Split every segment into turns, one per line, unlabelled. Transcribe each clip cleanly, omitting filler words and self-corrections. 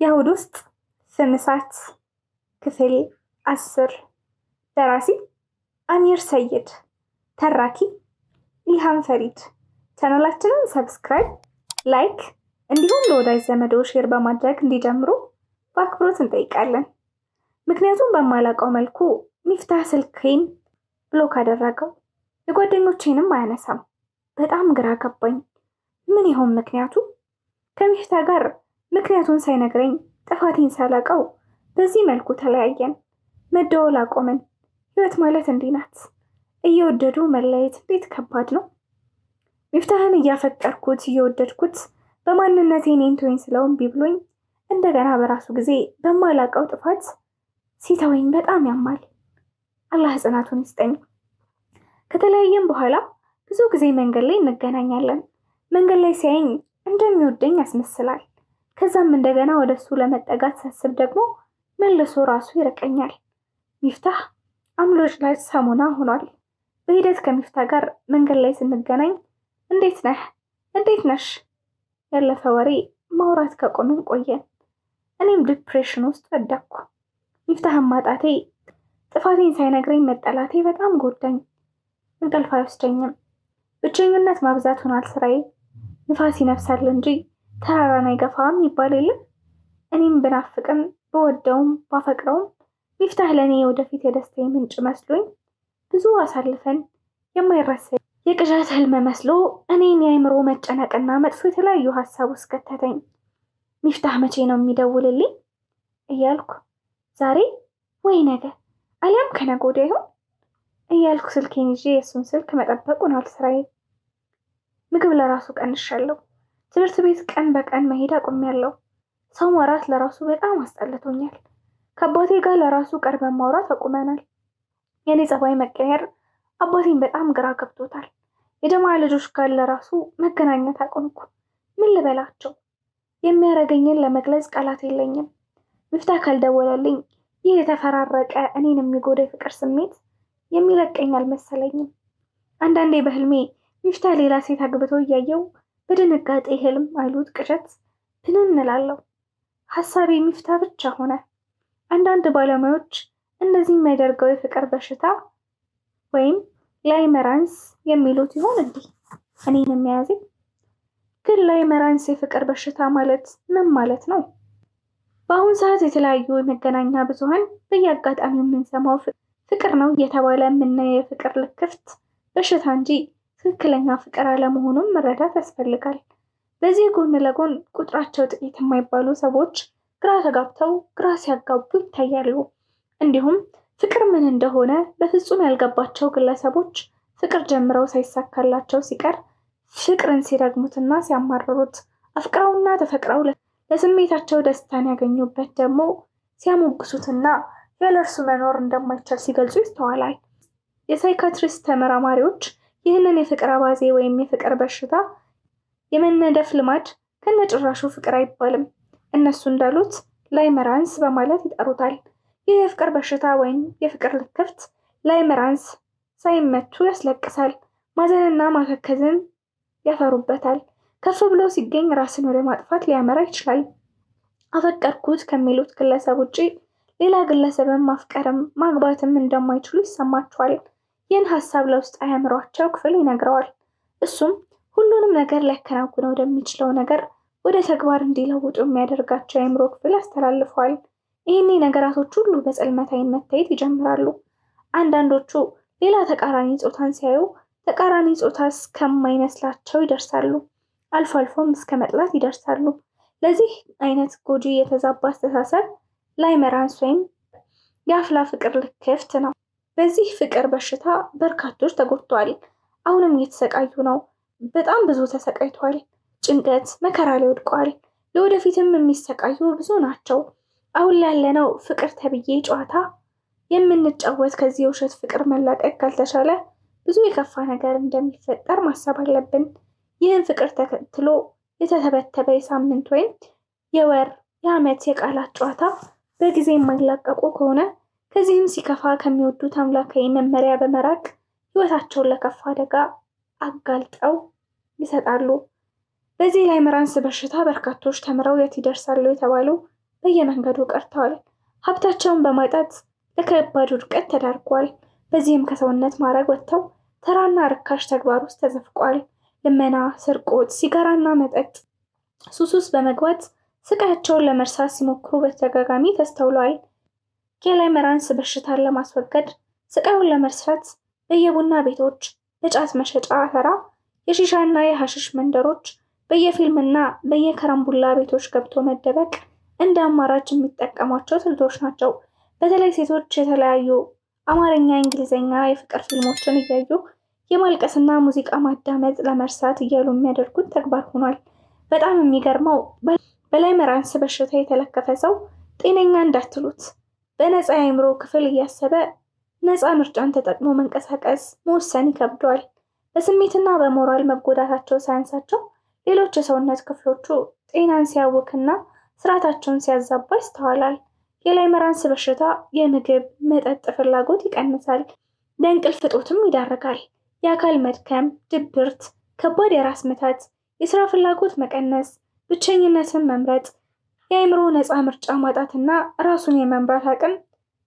የሆድ ውስጥ ፍም እሳት ክፍል 10 ደራሲ አሚር ሰይድ፣ ተራኪ ኢልሃም ፈሪድ። ቻናላችንን ሰብስክራይብ፣ ላይክ እንዲሁም ለወዳጅ ዘመዶ ሼር በማድረግ እንዲጀምሩ በአክብሮት እንጠይቃለን። ምክንያቱም በማላውቀው መልኩ ሚፍታህ ስልኬን ብሎክ አደረገው። የጓደኞቼንም አያነሳም። በጣም ግራ ገባኝ። ምን ይሆን ምክንያቱ? ከሚፍታህ ጋር ምክንያቱን ሳይነግረኝ ጥፋቴን ሳላውቀው በዚህ መልኩ ተለያየን። መደወል አቆምን። ህይወት ማለት እንዲህ ናት። እየወደዱ መለየት እንዴት ከባድ ነው። ሚፍታህን እያፈቀርኩት እየወደድኩት በማንነቴ እኔን ተወኝ ስለው እምቢ ብሎኝ እንደገና በራሱ ጊዜ በማላውቀው ጥፋት ሲተወኝ በጣም ያማል። አላህ ጽናቱን ይስጠኝ። ከተለያየን በኋላ ብዙ ጊዜ መንገድ ላይ እንገናኛለን። መንገድ ላይ ሲያየኝ እንደሚወደኝ ያስመስላል። ከዛም እንደገና ወደሱ ለመጠጋት ሳስብ ደግሞ መልሶ ራሱ ይርቀኛል። ሚፍታህ አምሎጭ ላይ ሳሙና ሆኗል። በሂደት ከሚፍታህ ጋር መንገድ ላይ ስንገናኝ እንዴት ነህ? እንዴት ነሽ? ያለፈ ወሬ ማውራት ከቆምን ቆየን። እኔም ዲፕሬሽን ውስጥ ወደቅኩ። ሚፍታህን ማጣቴ፣ ጥፋቴን ሳይነግረኝ መጠላቴ በጣም ጎዳኝ። እንቅልፍ አይወስደኝም። ብቸኝነት ማብዛት ሆኗል ስራዬ። ንፋስ ይነፍሳል እንጂ ተራራን አይገፋም ይባል የለም። እኔም ብናፍቅም በወደውም ባፈቅረውም ሚፍታህ ለእኔ ወደፊት የደስታዬ ምንጭ መስሎኝ ብዙ አሳልፈን የማይረሳ የቅዠት ህልም መስሎ እኔን የአእምሮ መጨነቅና መጥፎ የተለያዩ ሀሳብ ውስጥ ከተተኝ። ሚፍታህ መቼ ነው የሚደውልልኝ እያልኩ ዛሬ ወይ ነገ አሊያም ከነገ ወዲያ ይሆን እያልኩ ስልኬን ይዤ የእሱን ስልክ መጠበቅ ሆኗል ስራዬ። ምግብ ለራሱ ቀንሻለሁ። ትምህርት ቤት ቀን በቀን መሄድ አቁሜያለሁ። ሰው ማውራት ለራሱ በጣም አስጠልቶኛል። ከአባቴ ጋር ለራሱ ቀርበን ማውራት አቁመናል። የኔ ጸባይ መቀየር አባቴን በጣም ግራ ገብቶታል። የጀማ ልጆች ጋር ለራሱ መገናኘት አቆምኩ። ምን ልበላቸው? የሚያረገኝን ለመግለጽ ቃላት የለኝም። ሚፍታህ ካልደወለልኝ ይህ የተፈራረቀ እኔን የሚጎዳ የፍቅር ስሜት የሚለቀኝ አልመሰለኝም። አንዳንዴ በህልሜ ሚፍታህ ሌላ ሴት አግብቶ እያየው በድንጋጤ ህልም አይሉት ቅዠት ብንን እላለሁ። ሀሳቤ ሚፍታህ ብቻ ሆነ። አንዳንድ ባለሙያዎች እንደዚህ የሚያደርገው የፍቅር በሽታ ወይም ላይመራንስ የሚሉት ይሆን እንዲህ እኔን የሚያዘኝ? ግን ላይመራንስ የፍቅር በሽታ ማለት ምን ማለት ነው? በአሁን ሰዓት የተለያዩ የመገናኛ ብዙሃን በየአጋጣሚው የምንሰማው ፍቅር ነው እየተባለ የምናየው የፍቅር ልክፍት በሽታ እንጂ ትክክለኛ ፍቅር አለመሆኑን መረዳት ያስፈልጋል። በዚህ ጎን ለጎን ቁጥራቸው ጥቂት የማይባሉ ሰዎች ግራ ተጋብተው ግራ ሲያጋቡ ይታያሉ። እንዲሁም ፍቅር ምን እንደሆነ በፍጹም ያልገባቸው ግለሰቦች ፍቅር ጀምረው ሳይሳካላቸው ሲቀር ፍቅርን ሲረግሙትና ሲያማርሩት፣ አፍቅረውና ተፈቅረው ለስሜታቸው ደስታን ያገኙበት ደግሞ ሲያሞግሱትና ያለ እርሱ መኖር እንደማይቻል ሲገልጹ ይስተዋላል። የሳይካትሪስት ተመራማሪዎች ይህንን የፍቅር አባዜ ወይም የፍቅር በሽታ የመነደፍ ልማድ ከነጭራሹ ፍቅር አይባልም፣ እነሱ እንዳሉት ላይመራንስ በማለት ይጠሩታል። ይህ የፍቅር በሽታ ወይም የፍቅር ልክፍት ላይመራንስ ሳይመቱ ያስለቅሳል፣ ማዘንና ማከከዝን ያፈሩበታል። ከፍ ብሎ ሲገኝ ራስን ወደ ማጥፋት ሊያመራ ይችላል። አፈቀርኩት ከሚሉት ግለሰብ ውጪ ሌላ ግለሰብን ማፍቀርም ማግባትም እንደማይችሉ ይሰማቸዋል። ይህን ሀሳብ ለውስጥ አእምሯቸው ክፍል ይነግረዋል። እሱም ሁሉንም ነገር ሊያከናውነው ወደሚችለው ነገር ወደ ተግባር እንዲለውጡ የሚያደርጋቸው የአእምሮ ክፍል ያስተላልፈዋል። ይህኔ ነገራቶች ሁሉ በጽልመት ዓይን መታየት ይጀምራሉ። አንዳንዶቹ ሌላ ተቃራኒ ጾታን ሲያዩ ተቃራኒ ጾታ እስከማይመስላቸው ይደርሳሉ። አልፎ አልፎም እስከ መጥላት ይደርሳሉ። ለዚህ አይነት ጎጂ የተዛባ አስተሳሰብ ላይመራንስ ወይም የአፍላ ፍቅር ልክፍት ነው። በዚህ ፍቅር በሽታ በርካቶች ተጎድተዋል። አሁንም እየተሰቃዩ ነው። በጣም ብዙ ተሰቃይተዋል። ጭንቀት መከራ ላይ ወድቀዋል። ለወደፊትም የሚሰቃዩ ብዙ ናቸው። አሁን ላይ ያለነው ፍቅር ተብዬ ጨዋታ የምንጫወት ከዚህ የውሸት ፍቅር መላቀቅ ካልተቻለ ብዙ የከፋ ነገር እንደሚፈጠር ማሰብ አለብን። ይህን ፍቅር ተከትሎ የተተበተበ የሳምንት ወይም የወር የዓመት የቃላት ጨዋታ በጊዜ የማይላቀቁ ከሆነ ከዚህም ሲከፋ ከሚወዱት አምላካዊ መመሪያ በመራቅ ህይወታቸውን ለከፋ አደጋ አጋልጠው ይሰጣሉ። በዚህ ላይመራንስ በሽታ በርካቶች ተምረው የት ይደርሳሉ የተባሉ በየመንገዱ ቀርተዋል። ሀብታቸውን በማጣት ለከባድ ውድቀት ተዳርጓል። በዚህም ከሰውነት ማዕረግ ወጥተው ተራና ርካሽ ተግባር ውስጥ ተዘፍቋል። ልመና፣ ስርቆት፣ ሲጋራና መጠጥ ሱስ ውስጥ በመግባት ስቃያቸውን ለመርሳት ሲሞክሩ በተደጋጋሚ ተስተውለዋል። የላይመራንስ በሽታን ለማስወገድ ስቃዩን ለመርሳት በየቡና ቤቶች፣ በጫት መሸጫ ተራ፣ የሺሻና የሐሽሽ መንደሮች፣ በየፊልምና በየከረምቡላ ቤቶች ገብቶ መደበቅ እንደ አማራጭ የሚጠቀሟቸው ስልቶች ናቸው። በተለይ ሴቶች የተለያዩ አማርኛ፣ እንግሊዝኛ የፍቅር ፊልሞችን እያዩ የማልቀስና ሙዚቃ ማዳመጥ ለመርሳት እያሉ የሚያደርጉት ተግባር ሆኗል። በጣም የሚገርመው በላይመራንስ በሽታ የተለከፈ ሰው ጤነኛ እንዳትሉት በነፃ የአእምሮ ክፍል እያሰበ ነፃ ምርጫን ተጠቅሞ መንቀሳቀስ መወሰን ይከብደዋል። በስሜትና በሞራል መጎዳታቸው ሳያንሳቸው ሌሎች የሰውነት ክፍሎቹ ጤናን ሲያውክና ስርዓታቸውን ሲያዛባ ይስተዋላል። የላይመራንስ በሽታ የምግብ መጠጥ ፍላጎት ይቀንሳል፣ ለእንቅልፍ እጦትም ይዳርጋል። የአካል መድከም፣ ድብርት፣ ከባድ የራስ ምታት፣ የስራ ፍላጎት መቀነስ፣ ብቸኝነትን መምረጥ፣ የአእምሮ ነፃ ምርጫ ማጣትና ራሱን የመምራት አቅም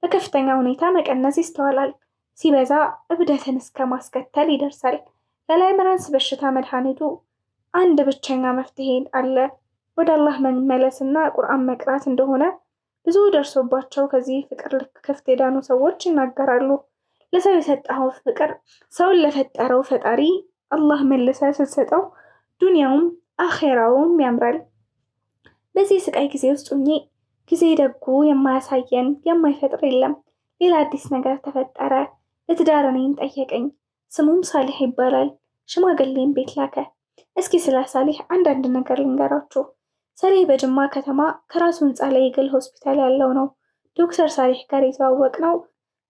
በከፍተኛ ሁኔታ መቀነስ ይስተዋላል። ሲበዛ እብደትን እስከ ማስከተል ይደርሳል። ለላይመራንስ በሽታ መድኃኒቱ አንድ ብቸኛ መፍትሄ አለ፣ ወደ አላህ መመለስና ቁርአን መቅራት እንደሆነ ብዙ ደርሶባቸው ከዚህ ፍቅር ልክ ክፍት የዳኑ ሰዎች ይናገራሉ። ለሰው የሰጠኸው ፍቅር ሰውን ለፈጠረው ፈጣሪ አላህ መልሰ ስትሰጠው ዱንያውም አኼራውም ያምራል። በዚህ ስቃይ ጊዜ ውስጥ ሆኜ ጊዜ ደጉ የማያሳየን የማይፈጥር የለም። ሌላ አዲስ ነገር ተፈጠረ። ለትዳር እኔን ጠየቀኝ። ስሙም ሳሊህ ይባላል። ሽማግሌን ቤት ላከ። እስኪ ስለ ሳሊህ አንዳንድ ነገር ልንገራችሁ። ሳሊህ በጅማ ከተማ ከራሱ ህንፃ ላይ የግል ሆስፒታል ያለው ነው። ዶክተር ሳሊህ ጋር የተዋወቅነው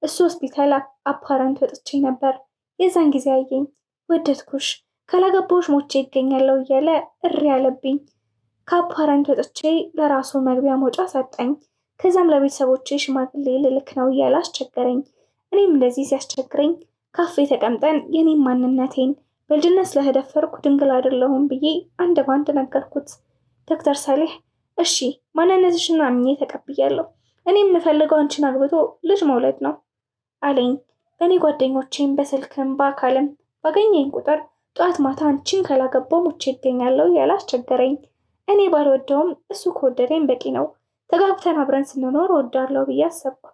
እሱ ሆስፒታል አፓረንት ወጥቼ ነበር። የዛን ጊዜ አየኝ። ወደድኩሽ፣ ካላገባሁሽ ሞቼ ይገኛለሁ እያለ እሪ ያለብኝ። ከአፓረንት ወጥቼ ለራሱ መግቢያ መውጫ ሰጠኝ። ከዛም ለቤተሰቦቼ ሽማግሌ ልልክ ነው እያለ አስቸገረኝ። እኔም እንደዚህ ሲያስቸግረኝ ካፌ ተቀምጠን የኔም ማንነቴን በልጅነት ስለተደፈርኩ ድንግል አይደለሁም ብዬ አንድ ባንድ ነገርኩት። ዶክተር ሳሊህ እሺ ማንነትሽን አምኜ ተቀብያለሁ፣ እኔ የምፈልገው አንቺን አግብቶ ልጅ መውለድ ነው አለኝ። በእኔ ጓደኞቼም በስልክም በአካልም ባገኘኝ ቁጥር ጠዋት ማታ አንቺን ካላገባው ሞቼ ይገኛለሁ እያለ አስቸገረኝ። እኔ ባልወደውም እሱ ከወደደኝ በቂ ነው፣ ተጋብተን አብረን ስንኖር እወዳለሁ ብዬ አሰብኩ።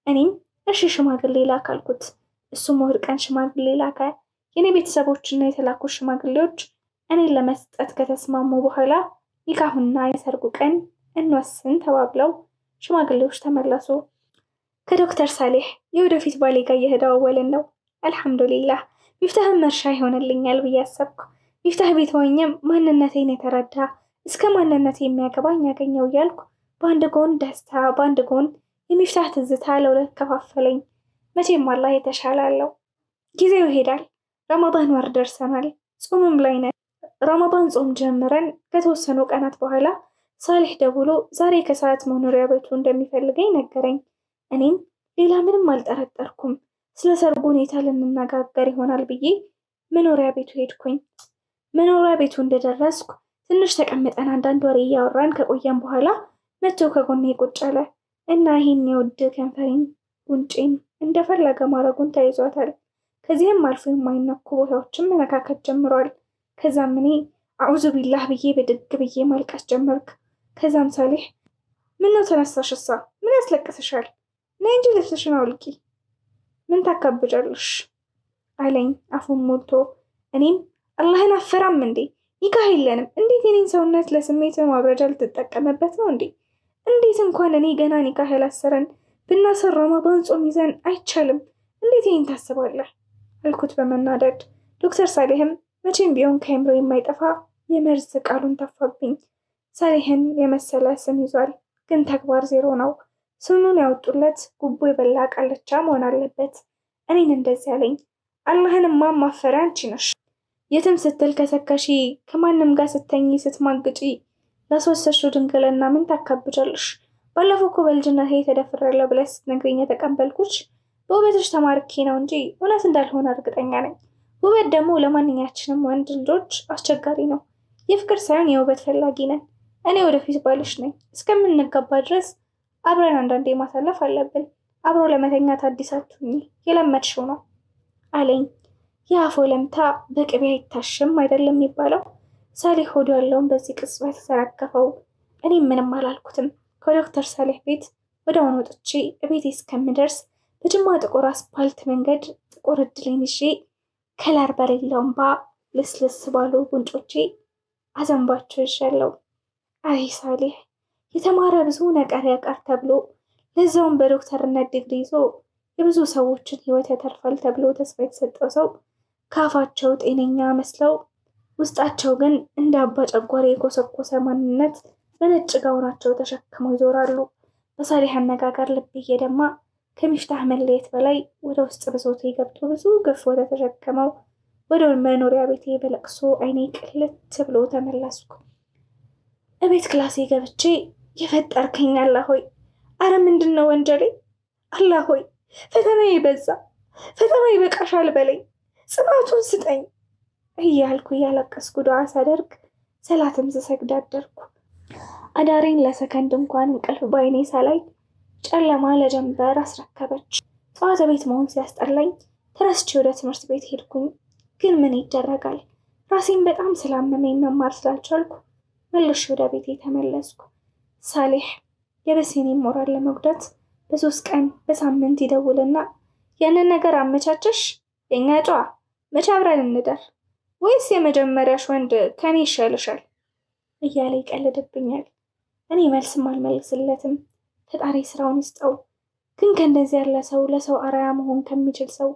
እኔም እሺ ሽማግሌ ላክ አልኩት። እሱም እሑድ ቀን ሽማግሌ ላከ። የኔ ቤተሰቦችና የተላኩ ሽማግሌዎች እኔን ለመስጠት ከተስማሙ በኋላ ኒካሁና የሰርጉ ቀን እንወስን ተባብለው ሽማግሌዎች ተመለሱ። ከዶክተር ሳሊህ የወደፊት ባሌ ጋር እየተደዋወልን ነው። አልሐምዱሊላህ ሚፍታህን መርሻ ይሆንልኛል ብዬ አሰብኩ። ሚፍታህ ቤት ሆኜም ማንነቴን የተረዳ እስከ ማንነቴ የሚያገባኝ ያገኘው እያልኩ በአንድ ጎን ደስታ፣ በአንድ ጎን የሚፍታህ ትዝታ ለሁለት ከፋፈለኝ። መቼም አላህ የተሻለ አለው። ጊዜው ይሄዳል። ረመዳን ወር ደርሰናል። ጾምም ላይ ነን። ረመዳን ጾም ጀምረን ከተወሰኑ ቀናት በኋላ ሳሊህ ደውሎ ዛሬ ከሰዓት መኖሪያ ቤቱ እንደሚፈልገኝ ነገረኝ። እኔም ሌላ ምንም አልጠረጠርኩም። ስለ ሰርጉ ሁኔታ ልንነጋገር ይሆናል ብዬ መኖሪያ ቤቱ ሄድኩኝ። መኖሪያ ቤቱ እንደደረስኩ ትንሽ ተቀምጠን አንዳንድ ወሬ እያወራን ከቆየን በኋላ መጥቶ ከጎኔ ቁጭ አለ እና ይህን የውድ ከንፈሬን ጉንጬን እንደፈለገ ማድረጉን ተይዟታል። ከዚህም አልፎ የማይነኩ ቦታዎችን መነካከት ጀምሯል። ከዛም እኔ አዑዙ ቢላህ ብዬ በድግ ብዬ ማልቀስ ጀመርክ። ከዛም ሳሊህ ምነው ተነሳሽሳ? ምን ያስለቅስሻል? ነይ እንጂ ልብስሽን አውልቂ፣ ምን ታካብጃለሽ አለኝ አፉን ሞልቶ። እኔም አላህን አፈራም እንዴ? ኒካህ የለንም። እንዴት የኔን ሰውነት ለስሜት ማብረጃ ልትጠቀምበት ነው እንዴ? እንዴት እንኳን እኔ ገና ኒካህ ያላሰረን ብናሰር ረመዳን ጾም ይዘን አይቻልም? እንዴት ይህን ታስባለህ አልኩት በመናደድ። ዶክተር ሳሊህም መቼም ቢሆን ከአእምሮ የማይጠፋ የመርዝ ቃሉን ተፋብኝ። ሳሊህን የመሰለ ስም ይዟል፣ ግን ተግባር ዜሮ ነው። ስሙን ያወጡለት ጉቦ የበላ ቃልቻ መሆን አለበት። እኔን እንደዚህ ያለኝ። አላህንማ ማፈሪያ አንቺ ነሽ። የትም ስትል ከሰከሺ፣ ከማንም ጋር ስተኝ ስትማግጪ፣ ላስወሰድሽው ድንግልና ምን ታካብጃለሽ? ባለፈው እኮ በልጅነቴ ተደፍሬያለሁ ብለሽ ስትነግሪኝ የተቀበልኩሽ በውበትሽ ተማርኬ ነው እንጂ እውነት እንዳልሆነ እርግጠኛ ነኝ። ውበት ደግሞ ለማንኛችንም ወንድ ልጆች አስቸጋሪ ነው። የፍቅር ሳይሆን የውበት ፈላጊ ነን። እኔ ወደፊት ባልሽ ነኝ። እስከምንገባ ድረስ አብረን አንዳንዴ ማሳለፍ አለብን። አብሮ ለመተኛት አዲስ አትሁኚ፣ የለመድሽው ነው አለኝ። የአፍ ወለምታ በቅቤ አይታሽም አይደለም የሚባለው። ሳሌሕ ሆዱ ያለውን በዚህ ቅጽበት ተዘረገፈው። እኔም ምንም አላልኩትም። ከዶክተር ሳሌሕ ቤት ወዲያውኑ ወጥቼ እቤቴ እስከምደርስ በጅማ ጥቁር አስፓልት መንገድ ጥቁር እድሌን ይዤ ከለር በሌለው እምባ ልስልስ ባሉ ጉንጮቼ አዘንባቸው ይሻለው። አይ ሳሌሕ የተማረ ብዙ ነገር ያውቃል ተብሎ ለዛውም በዶክተርነት ዲግሪ ይዞ የብዙ ሰዎችን ሕይወት ያተርፋል ተብሎ ተስፋ የተሰጠው ሰው ከአፋቸው ጤነኛ መስለው ውስጣቸው ግን እንደ አባ ጨጓሬ የኮሰኮሰ ማንነት በነጭ ጋውናቸው ተሸክመው ይዞራሉ። በሳሌሕ አነጋገር ልብ እየደማ ከሚፍታህ መለየት በላይ ወደ ውስጥ ብሶቴ ገብቶ ብዙ ግፍ ወደ ተሸከመው ወደ መኖሪያ ቤቴ በለቅሶ አይኔ ቅልት ብሎ ተመለስኩ። እቤት ክላሴ ገብቼ የፈጠርከኝ አላህ ሆይ፣ አረ ምንድን ነው ወንጀሌ? አላህ ሆይ ፈተና ይበዛ፣ ፈተና ይበቃሻል በለኝ፣ ጽናቱን ስጠኝ እያልኩ እያለቀስኩ ዱዓ ሳደርግ ሰላትም ስሰግድ አደርኩ። አዳሬን ለሰከንድ እንኳን እንቅልፍ ባይኔ ሳላይ ጨለማ ለጀንበር አስረከበች። ጠዋት ቤት መሆን ሲያስጠላኝ ተነስቼ ወደ ትምህርት ቤት ሄድኩኝ። ግን ምን ይደረጋል፣ ራሴን በጣም ስላመመኝ መማር ስላልቻልኩ መልሼ ወደ ቤቴ ተመለስኩ። ሳሌሕ የበሴኔን ሞራል ለመጉዳት በ3 ቀን በሳምንት ይደውልና ያንን ነገር አመቻቸሽ የኛ ጨዋ፣ መቼ አብረን እንደር ወይስ የመጀመሪያሽ ወንድ ከኔ ይሻልሻል እያለ ይቀልድብኛል። እኔ መልስም አልመልስለትም። ፈጣሪ ስራውን ይስጠው። ግን ከእንደዚህ ያለ ሰው ለሰው አርአያ መሆን ከሚችል ሰው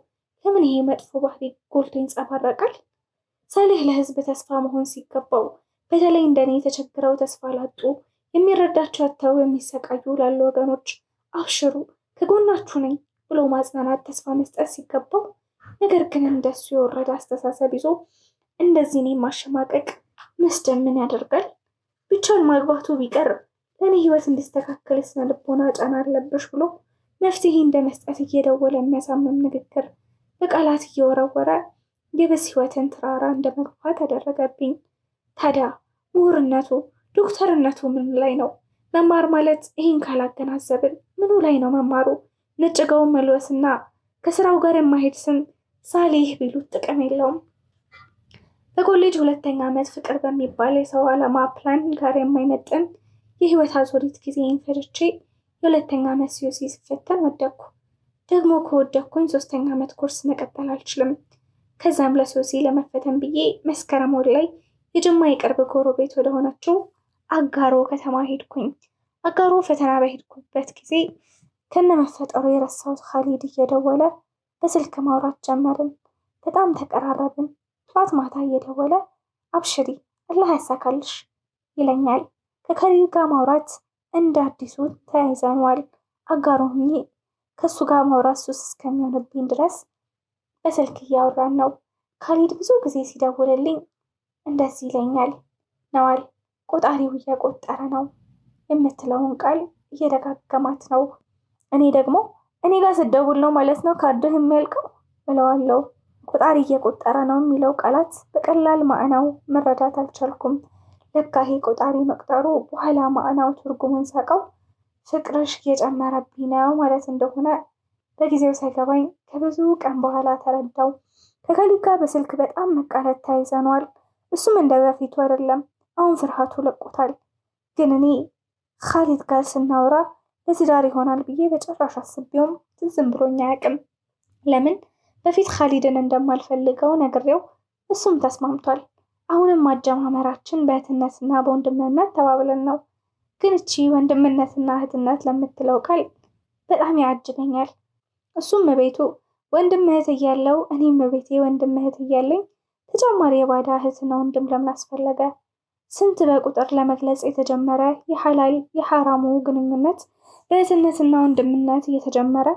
ለምን ይሄ መጥፎ ባህሪ ጎልቶ ይንጸባረቃል? ሳሌሕ ለህዝብ ተስፋ መሆን ሲገባው በተለይ እንደኔ ተቸግረው ተስፋ ላጡ የሚረዳቸው አጥተው የሚሰቃዩ ላሉ ወገኖች አብሽሩ ከጎናችሁ ነኝ ብሎ ማጽናናት ተስፋ መስጠት ሲገባው፣ ነገር ግን እንደሱ የወረደ አስተሳሰብ ይዞ እንደዚህ እኔን ማሸማቀቅ መስደን ምን ያደርጋል? ብቻን ማግባቱ ቢቀር ለእኔ ህይወት እንዲስተካከል ስነ ልቦና ጫና አለብሽ ብሎ መፍትሄ እንደ መስጠት እየደወለ የሚያሳምም ንግግር በቃላት እየወረወረ የበስ ህይወትን ተራራ እንደ መግፋት አደረገብኝ። ታዲያ ምሁርነቱ ዶክተርነቱ ምኑ ላይ ነው? መማር ማለት ይህን ካላገናዘብን ምኑ ላይ ነው መማሩ? ነጭ ጋውን መልበስና ከስራው ጋር የማሄድ ስም ሳሌሕ ቢሉት ጥቅም የለውም። በኮሌጅ 2ኛ ዓመት ፍቅር በሚባል የሰው ዓላማ ፕላን ጋር የማይመጥን የህይወት አዙሪት ጊዜን ፈጅቼ የ2ኛ ዓመት ሲዩሲ ስፈተን ወደቅኩ። ደግሞ ከወደቅኩኝ 3ኛ ዓመት ኮርስ መቀጠል አልችልም። ከዛም ለሲዩሲ ለመፈተን ብዬ መስከረም ወር ላይ የጅማ የቅርብ ጎረቤት ወደሆነችው አጋሮ ከተማ ሄድኩኝ። አጋሮ ፈተና በሄድኩበት ጊዜ ከነመፈጠሩ የረሳሁት ካሊድ እየደወለ በስልክ ማውራት ጀመርን። በጣም ተቀራረብን። ጠዋት ማታ እየደወለ አብሽሪ አላህ ያሳካልሽ ይለኛል። ከካሊድ ጋር ማውራት እንደ አዲሱ ተያይዘነዋል። አጋሮ ሆኜ ከሱ ጋር ማውራት ሱስ እስከሚሆንብኝ ድረስ በስልክ እያወራን ነው። ካሊድ ብዙ ጊዜ ሲደውልልኝ እንደዚህ ይለኛል፣ ነዋል ቆጣሪው እየቆጠረ ነው የምትለውን ቃል እየደጋገማት ነው። እኔ ደግሞ እኔ ጋር ስደውል ነው ማለት ነው ካርድህ የሚያልቀው እለዋለሁ። ቆጣሪ እየቆጠረ ነው የሚለው ቃላት በቀላል ማዕናው መረዳት አልቻልኩም። ለካ ይሄ ቆጣሪ መቅጠሩ በኋላ ማዕናው ትርጉሙን ሳቀው ፍቅርሽ እየጨመረብኝ ነው ማለት እንደሆነ በጊዜው ሳይገባኝ ከብዙ ቀን በኋላ ተረዳው። ከካሊድ ጋር በስልክ በጣም መቃለት ተያይዘኗል። እሱም እንደ በፊቱ አይደለም። አሁን ፍርሃቱ ለቆታል። ግን እኔ ካሊድ ጋር ስናወራ ለትዳር ይሆናል ብዬ በጭራሽ አስቤውም ትዝም ብሎኝ አያውቅም። ለምን በፊት ካሊድን እንደማልፈልገው ነግሬው እሱም ተስማምቷል። አሁንም ማጀማመራችን በእህትነትና በወንድምነት ተባብለን ነው። ግን እቺ ወንድምነትና እህትነት ለምትለው ቃል በጣም ያጅበኛል። እሱም ቤቱ ወንድም እህት እያለው እኔም ቤቴ ወንድም እህት እያለኝ ተጨማሪ የባዳ እህትና ወንድም ለምን አስፈለገ? ስንት በቁጥር ለመግለጽ የተጀመረ የሐላል የሐራሙ ግንኙነት በእህትነትና ወንድምነት እየተጀመረ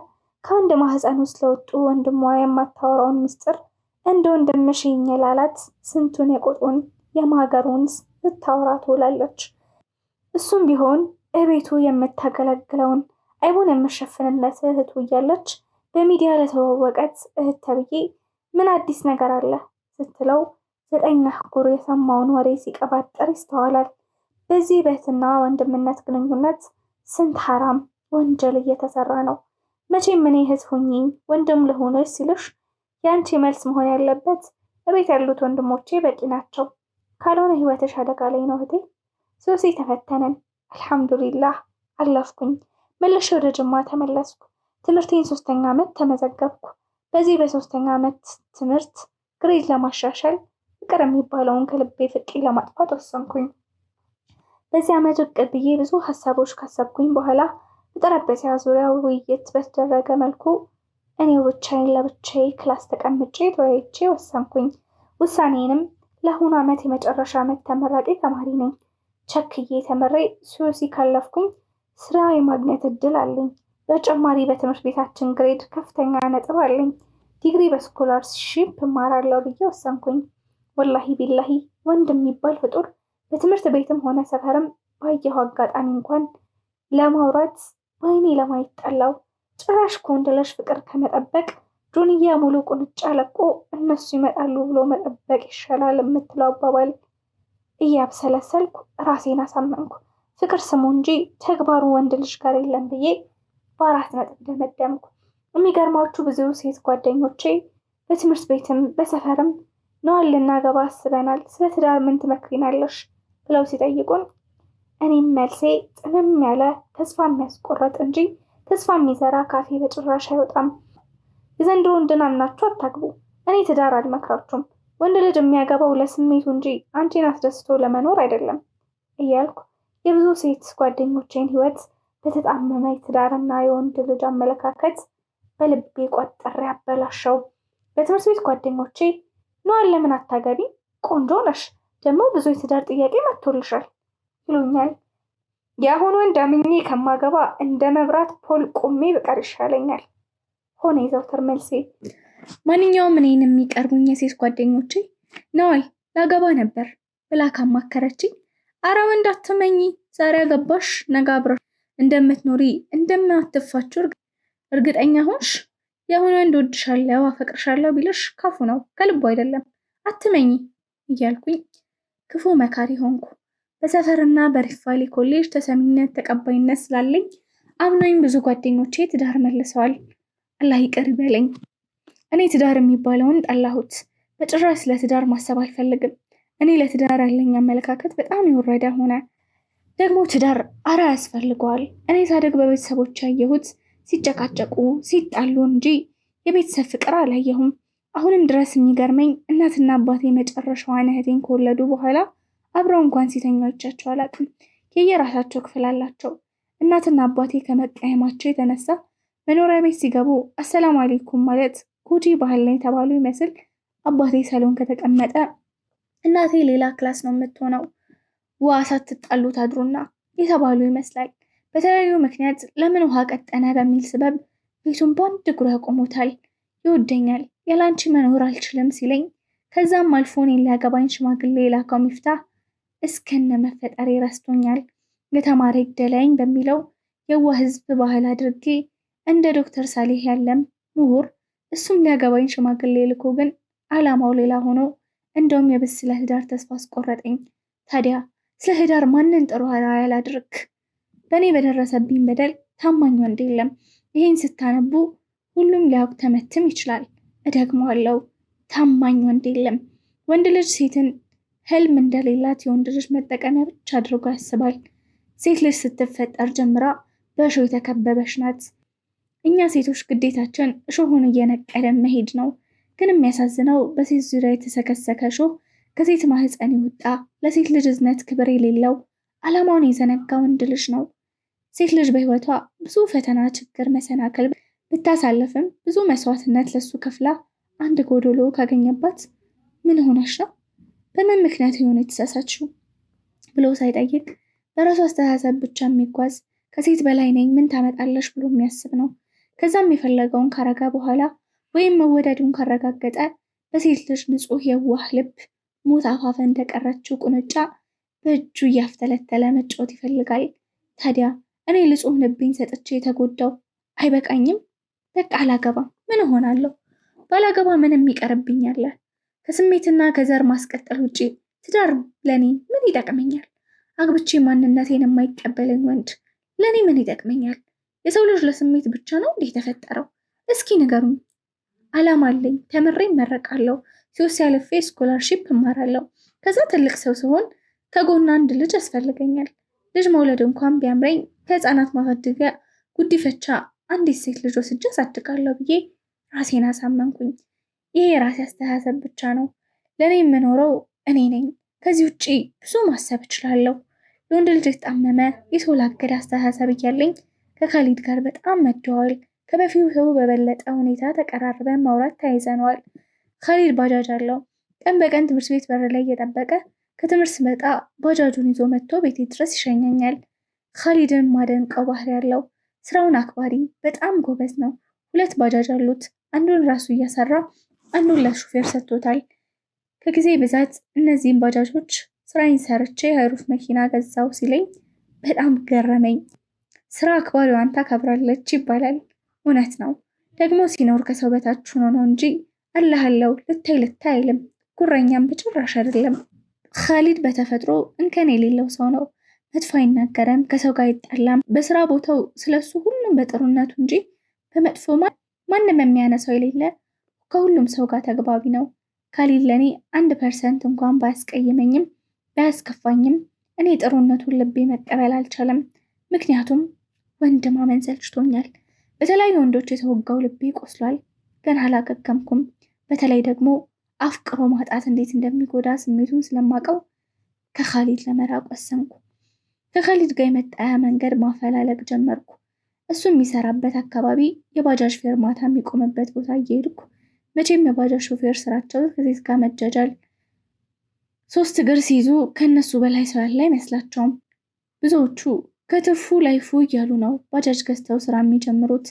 ከአንድ ማህፀን ውስጥ ለወጡ ወንድሟ የማታወራውን ምስጢር እንደ ወንድምሽ ይኝላላት ስንቱን የቁጡን የማገሩን ስታወራ ትውላለች። እሱም ቢሆን እቤቱ የምታገለግለውን አይቡን የምሸፍንለት እህቱ እያለች በሚዲያ ለተዋወቀት እህት ተብዬ ምን አዲስ ነገር አለ ስትለው 9 አህጉር የሰማውን ወሬ ሲቀባጠር ይስተዋላል። በዚህ ቤትና ወንድምነት ግንኙነት ስንት ሐራም ወንጀል እየተሰራ ነው። መቼም እኔ እህት ሁኚኝ ወንድም ልሆንሽ ሲልሽ የአንቺ መልስ መሆን ያለበት እቤት ያሉት ወንድሞቼ በቂ ናቸው፣ ካልሆነ ህይወትሽ አደጋ ላይ ነው እህቴ። ሶሲ ተፈተንን፣ አልሐምዱሊላህ አለፍኩኝ። መለሽ ወደ ጅማ ተመለስኩ። ትምህርቴን 3ኛ ዓመት ተመዘገብኩ። በዚህ በ3ኛ ዓመት ትምህርት ግሬድ ለማሻሻል ፍቅር የሚባለውን ከልቤ ፍቄ ለማጥፋት ወሰንኩኝ። በዚህ ዓመት እቅድ ብዬ ብዙ ሀሳቦች ካሰብኩኝ በኋላ በጠረጴዛ ዙሪያ ውይይት በተደረገ መልኩ እኔው ብቻዬን ለብቻዬ ክላስ ተቀምጬ ተወያይቼ ወሰንኩኝ። ውሳኔንም ለአሁኑ ዓመት የመጨረሻ ዓመት ተመራቂ ተማሪ ነኝ። ቸክዬ ተመሬ ሶሲ ካለፍኩኝ ስራ የማግኘት እድል አለኝ። በተጨማሪ በትምህርት ቤታችን ግሬድ ከፍተኛ ነጥብ አለኝ። ዲግሪ በስኮላርሺፕ እማራለሁ ብዬ ወሰንኩኝ። ወላሂ ቢላሂ ወንድ የሚባል ፍጡር በትምህርት ቤትም ሆነ ሰፈርም ባየሁ አጋጣሚ እንኳን ለማውራት ወይኔ ለማየት ጠላው። ጭራሽ ከወንድ ልጅ ፍቅር ከመጠበቅ ዱንያ ሙሉ ቁንጫ ለቆ እነሱ ይመጣሉ ብሎ መጠበቅ ይሻላል የምትለው አባባል እያብሰለሰልኩ ራሴን አሳመንኩ። ፍቅር ስሙ እንጂ ተግባሩ ወንድ ልጅ ጋር የለም ብዬ በ4 ነጥብ ደመደምኩ። የሚገርማችሁ ብዙ ሴት ጓደኞቼ በትምህርት ቤትም በሰፈርም ነዋል ልናገባ አስበናል፣ ስለ ትዳር ምን ትመክሪናለሽ ብለው ሲጠይቁን እኔም መልሴ ጥንም ያለ ተስፋ የሚያስቆረጥ እንጂ ተስፋ የሚዘራ ካፌ በጭራሽ አይወጣም። የዘንድሮ እንድናምናችሁ አታግቡ። እኔ ትዳር አልመክራችሁም። ወንድ ልጅ የሚያገባው ለስሜቱ እንጂ አንቺን አስደስቶ ለመኖር አይደለም እያልኩ የብዙ ሴት ጓደኞቼን ህይወት በተጣመመ የትዳርና የወንድ ልጅ አመለካከት በልቤ ቋጠሬ አበላሸው። በትምህርት ቤት ጓደኞቼ ነዋል ለምን አታገቢ? ቆንጆ ነሽ፣ ደግሞ ብዙ የትዳር ጥያቄ መጥቶልሻል ይሉኛል። የአሁኑ እንዳምኜ ከማገባ እንደ መብራት ፖል ቆሜ ብቀር ይሻለኛል ሆነ የዘውትር መልሴ። ማንኛውም እኔን የሚቀርቡኝ የሴት ጓደኞቼ ነዋል ላገባ ነበር ብላ ካማከረችኝ አረ ወንድ አትመኝ፣ ዛሬ አገባሽ ነገ አብረሽ እንደምትኖሪ እንደማትፋችሁ እርግጠኛ ሆንሽ? የአሁኑ ወንድ ወድሻለሁ አፈቅርሻለሁ ቢልሽ ካፉ ነው ከልቡ አይደለም፣ አትመኝ እያልኩኝ ክፉ መካሪ ሆንኩ። በሰፈርና በሪፋሊ ኮሌጅ ተሰሚነት ተቀባይነት ስላለኝ አምኖኝ ብዙ ጓደኞቼ ትዳር መልሰዋል። አላህ ይቅር ይበለኝ። እኔ ትዳር የሚባለውን ጠላሁት። በጭራሽ ስለ ትዳር ማሰብ አልፈልግም። እኔ ለትዳር ያለኝ አመለካከት በጣም የወረደ ሆነ። ደግሞ ትዳር አራ ያስፈልገዋል። እኔ ሳደግ በቤተሰቦች ያየሁት ሲጨቃጨቁ ሲጣሉ እንጂ የቤተሰብ ፍቅር አላየሁም። አሁንም ድረስ የሚገርመኝ እናትና አባቴ መጨረሻዋን እህቴን ከወለዱ በኋላ አብረው እንኳን ሲተኙ አይቻቸው አላውቅም። የየራሳቸው ክፍል አላቸው። እናትና አባቴ ከመቀየማቸው የተነሳ መኖሪያ ቤት ሲገቡ አሰላሙ አለይኩም ማለት ጎጂ ባህል ላይ የተባሉ ይመስል አባቴ ሳሎን ከተቀመጠ እናቴ ሌላ ክላስ ነው የምትሆነው። ውሃ ሳትጣሉ ታድሩና የተባሉ ይመስላል። በተለያዩ ምክንያት ለምን ውሃ ቀጠነ በሚል ስበብ ቤቱን በአንድ እግሩ ያቆሙታል። ይወደኛል፣ ያላንቺ መኖር አልችልም ሲለኝ ከዛም አልፎ እኔን ሊያገባኝ ሽማግሌ የላከው ሚፍታህ እስከነ መፈጠሬ ረስቶኛል። የተማረ ይግደለኝ በሚለው የዋህ ህዝብ ባህል አድርጌ እንደ ዶክተር ሳሌህ ያለም ምሁር እሱም ሊያገባኝ ሽማግሌ ልኮ ግን አላማው ሌላ ሆኖ እንደውም የብስ ስለ ትዳር ተስፋ አስቆረጠኝ። ታዲያ ስለ ትዳር ማንን ጥሩ አርአያ ላድርግ? በእኔ በደረሰብኝ በደል ታማኝ ወንድ የለም። ይህን ስታነቡ ሁሉም ሊያውቅ ተመትም ይችላል። እደግመዋለሁ፣ ታማኝ ወንድ የለም። ወንድ ልጅ ሴትን ህልም እንደሌላት የወንድ ልጅ መጠቀሚያ ብቻ አድርጎ ያስባል። ሴት ልጅ ስትፈጠር ጀምራ በእሾህ የተከበበች ናት። እኛ ሴቶች ግዴታችን እሾሁን እየነቀለን መሄድ ነው። ግን የሚያሳዝነው በሴት ዙሪያ የተሰከሰከ እሾህ ከሴት ማህፀን ይወጣ ለሴት ልጅ እዝነት ክብር የሌለው ዓላማውን የዘነጋ ወንድ ልጅ ነው። ሴት ልጅ በህይወቷ ብዙ ፈተና፣ ችግር፣ መሰናክል ብታሳልፍም ብዙ መስዋዕትነት ለሱ ከፍላ አንድ ጎዶሎ ካገኘባት ምን ሆነሽ ነው? በምን ምክንያት የሆነ የተሳሳችው ብሎ ሳይጠይቅ በራሱ አስተሳሰብ ብቻ የሚጓዝ ከሴት በላይ ነኝ ምን ታመጣለሽ ብሎ የሚያስብ ነው። ከዛም የፈለገውን ካረጋ በኋላ ወይም መወደዱን ካረጋገጠ በሴት ልጅ ንጹህ የዋህ ልብ ሞት አፋፍ እንደቀረችው ቁንጫ በእጁ እያፍተለተለ መጫወት ይፈልጋል። ታዲያ እኔ ንጹህ ልቤን ሰጥቼ የተጎዳው አይበቃኝም? በቃ አላገባም። ምን እሆናለሁ? ባላገባ ምንም ይቀርብኛል? ከስሜትና ከዘር ማስቀጠል ውጪ ትዳር ለኔ ምን ይጠቅመኛል? አግብቼ ማንነቴን የማይቀበለኝ ወንድ ለእኔ ምን ይጠቅመኛል? የሰው ልጅ ለስሜት ብቻ ነው እንዴ የተፈጠረው? እስኪ ንገሩኝ። አላማ አለኝ። ተምሬ እመረቃለሁ። ሲወስ ያለፌ ስኮላርሺፕ እማራለሁ። ከዛ ትልቅ ሰው ሲሆን ከጎና አንድ ልጅ ያስፈልገኛል። ልጅ መውለድ እንኳን ቢያምረኝ ከህፃናት ማሳደጊያ ጉዲፈቻ አንዲት ሴት ልጅ ወስጄ አሳድጋለሁ ብዬ ራሴን አሳመንኩኝ። ይሄ የራሴ አስተሳሰብ ብቻ ነው። ለእኔ የምኖረው እኔ ነኝ። ከዚህ ውጭ ብዙ ማሰብ እችላለሁ። የወንድ ልጅ የተጣመመ የተወላገደ አስተሳሰብ እያለኝ ከካሊድ ጋር በጣም መደዋወል፣ ከበፊቱ በበለጠ ሁኔታ ተቀራርበን ማውራት ተያይዘነዋል። ካሊድ ባጃጅ አለው። ቀን በቀን ትምህርት ቤት በር ላይ እየጠበቀ ከትምህርት ስመጣ ባጃጁን ይዞ መጥቶ ቤቴ ድረስ ይሸኘኛል። ካሊድን ማደንቀው ባህሪ ያለው ስራውን አክባሪ፣ በጣም ጎበዝ ነው። 2 ባጃጅ አሉት። አንዱን ራሱ እያሰራ አንዱን ለሹፌር ሰጥቶታል። ከጊዜ ብዛት እነዚህን ባጃጆች ስራዬን ሰርቼ ሃይሩፍ መኪና ገዛው ሲለኝ በጣም ገረመኝ። ስራ አክባሪዋን ታከብራለች ይባላል። እውነት ነው። ደግሞ ሲኖር ከሰው በታች ሆኖ ነው እንጂ አለሃለው ልታይ አይልም። ጉረኛም በጭራሽ አይደለም። ካሊድ በተፈጥሮ እንከን የሌለው ሰው ነው። መጥፎ አይናገረም፣ ከሰው ጋር አይጣላም። በስራ ቦታው ስለሱ ሁሉም በጥሩነቱ እንጂ በመጥፎ ማንም የሚያነሳው የሌለ ከሁሉም ሰው ጋር ተግባቢ ነው። ካሊድ ለእኔ 1% እንኳን ባያስቀይመኝም ባያስከፋኝም እኔ ጥሩነቱን ልቤ መቀበል አልቻለም። ምክንያቱም ወንድ ማመን ሰልችቶኛል። በተለያዩ ወንዶች የተወጋው ልቤ ቆስሏል። ገና አላገገምኩም። በተለይ ደግሞ አፍቅሮ ማጣት እንዴት እንደሚጎዳ ስሜቱን ስለማቀው ከካሊድ ለመራቅ ወሰንኩ። ከካሊድ ጋር የመጣያ መንገድ ማፈላለግ ጀመርኩ። እሱ የሚሰራበት አካባቢ የባጃጅ ፌርማታ የሚቆምበት ቦታ እየሄድኩ መቼም የባጃጅ ሾፌር ስራቸው ከሴት ጋር መጃጃል፣ 3 እግር ሲይዙ ከነሱ በላይ ሰው ያለ አይመስላቸውም። ብዙዎቹ ከትርፉ ላይፉ እያሉ ነው ባጃጅ ገዝተው ስራ የሚጀምሩት።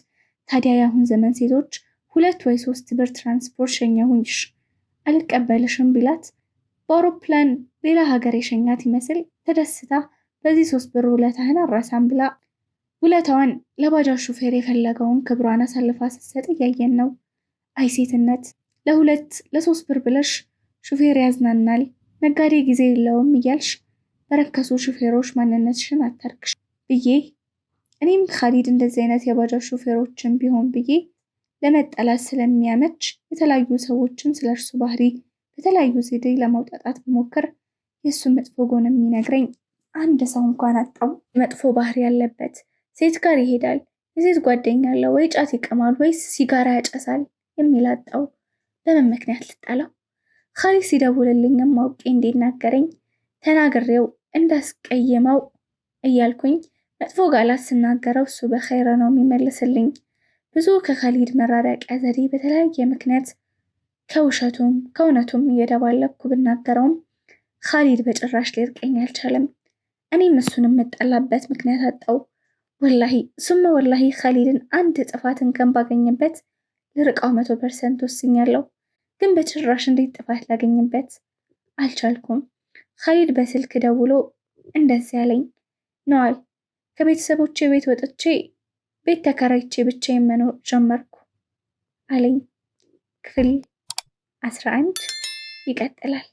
ታዲያ የአሁን ዘመን ሴቶች 2 ወይ 3 ብር ትራንስፖርት ሸኘሁሽ አልቀበልሽም ቢላት በአውሮፕላን ሌላ ሀገር የሸኛት ይመስል ተደስታ በዚህ 3 ብር ውለታህን አራሳም ብላ ውለታዋን ለባጃጅ ሹፌር የፈለገውን ክብሯን አሳልፋ ስትሰጥ እያየን ነው። አይ ሴትነት! ለ2 ለ3 ብር ብለሽ ሹፌር ያዝናናል፣ ነጋዴ ጊዜ የለውም እያልሽ በረከሱ ሹፌሮች ማንነትሽን አታርክሽ ብዬ እኔም ካሊድ እንደዚህ አይነት የባጃጅ ሹፌሮችን ቢሆን ብዬ ለመጠላት ስለሚያመች የተለያዩ ሰዎችን ስለርሱ ባህሪ በተለያዩ ዘዴ ለማውጣጣት በሞከር የእሱ መጥፎ ጎን የሚነግረኝ አንድ ሰው እንኳን አጣው። መጥፎ ባህሪ ያለበት ሴት ጋር ይሄዳል፣ የሴት ጓደኛ አለው፣ ወይ ጫት ይቅማል ወይስ ሲጋራ ያጨሳል የሚል አጣው። በምን ምክንያት ልጣላው? ካሊድ ሲደውልልኝም አውቄ እንዲናገረኝ ተናግሬው እንዳስቀየመው እያልኩኝ መጥፎ ቃላት ስናገረው እሱ በኸይረ ነው የሚመልስልኝ። ብዙ ከካሊድ መራራቂያ ዘዴ በተለያየ ምክንያት ከውሸቱም ከእውነቱም እየደባለኩ ብናገረውም ካሊድ በጭራሽ ሊርቀኝ አልቻለም። እኔም እሱን የምጠላበት ምክንያት አጣው። ወላሂ ካሊድን አንድ ጥፋት እንከን ባገኝበት ልርቃው 100% ወስኛለሁ። ግን በጭራሽ እንዴት ጥፋት ላገኝበት አልቻልኩም። ካሊድ በስልክ ደውሎ እንደዚህ ያለኝ ነዋል፣ ከቤተሰቦቼ ቤት ወጥቼ ቤት ተከራይቼ ብቻዬን መኖር ጀመርኩ አለኝ። ክፍል 11 ይቀጥላል።